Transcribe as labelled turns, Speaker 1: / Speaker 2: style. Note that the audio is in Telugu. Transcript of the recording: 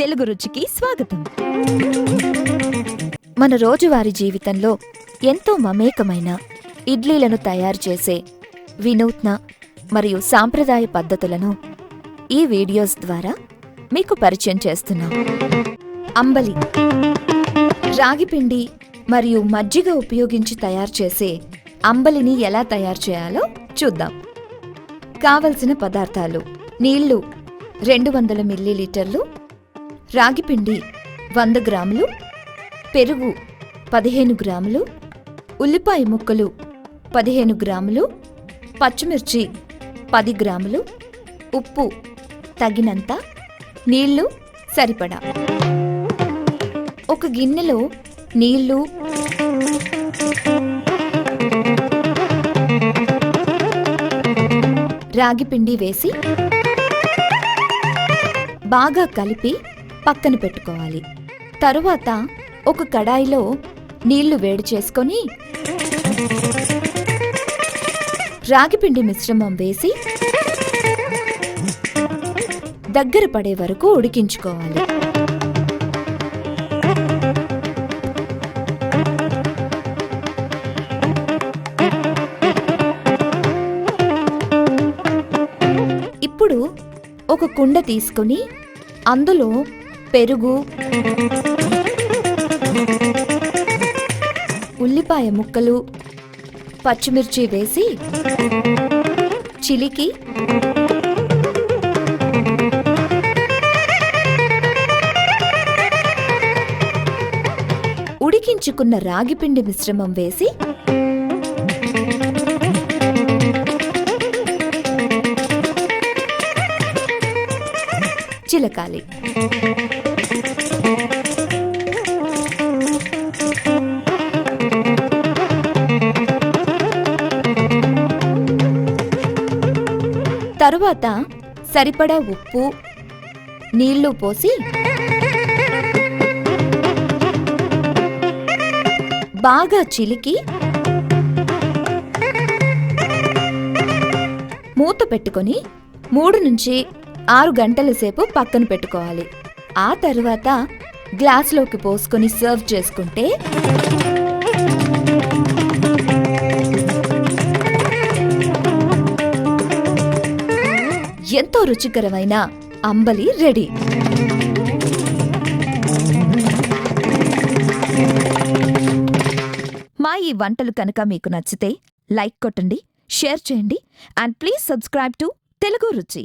Speaker 1: తెలుగు రుచికి స్వాగతం. మన రోజువారీ జీవితంలో ఎంతో మమేకమైన ఇడ్లీలను తయారు చేసే వినూత్న మరియు సాంప్రదాయ పద్ధతులను ఈ వీడియోస్ ద్వారా మీకు పరిచయం చేస్తున్నాం. అంబలి రాగి పిండి మరియు మజ్జిగ ఉపయోగించి తయారు చేసే అంబలిని ఎలా తయారు చేయాలో చూద్దాం. కావలసిన పదార్థాలు: నీళ్లు 200 మిల్లీలీటర్లు, రాగిపిండి 100 గ్రాములు, పెరుగు 15 గ్రాములు, ఉల్లిపాయ ముక్కలు 15 గ్రాములు, పచ్చిమిర్చి 10 గ్రాములు, ఉప్పు తగినంత, నీళ్లు సరిపడా. ఒక గిన్నెలో నీళ్లు, రాగిపిండి వేసి బాగా కలిపి పక్కన పెట్టుకోవాలి. తరువాత ఒక కడాయిలో నీళ్లు వేడి చేసుకొని రాగిపిండి మిశ్రమం వేసి దగ్గర పడే వరకు ఉడికించుకోవాలి. ఇప్పుడు ఒక కుండ తీసుకొని అందులో పెరుగు, ఉల్లిపాయ ముక్కలు, పచ్చిమిర్చి వేసి చిలికి ఉడికించుకున్న రాగిపిండి మిశ్రమం వేసి చిలకాలి. తరువాత సరిపడా ఉప్పు, నీళ్లు పోసి బాగా చిలికి మూత పెట్టుకొని 3 నుంచి 6 గంటల సేపు పక్కన పెట్టుకోవాలి. ఆ తరువాత గ్లాసులోకి పోసుకొని సర్వ్ చేసుకుంటే ఎంతో రుచికరమైన అంబలి రెడీ. మా ఈ వంటలు కనుక మీకు నచ్చితే లైక్ కొట్టండి, షేర్ చేయండి and please subscribe to Telugu రుచి.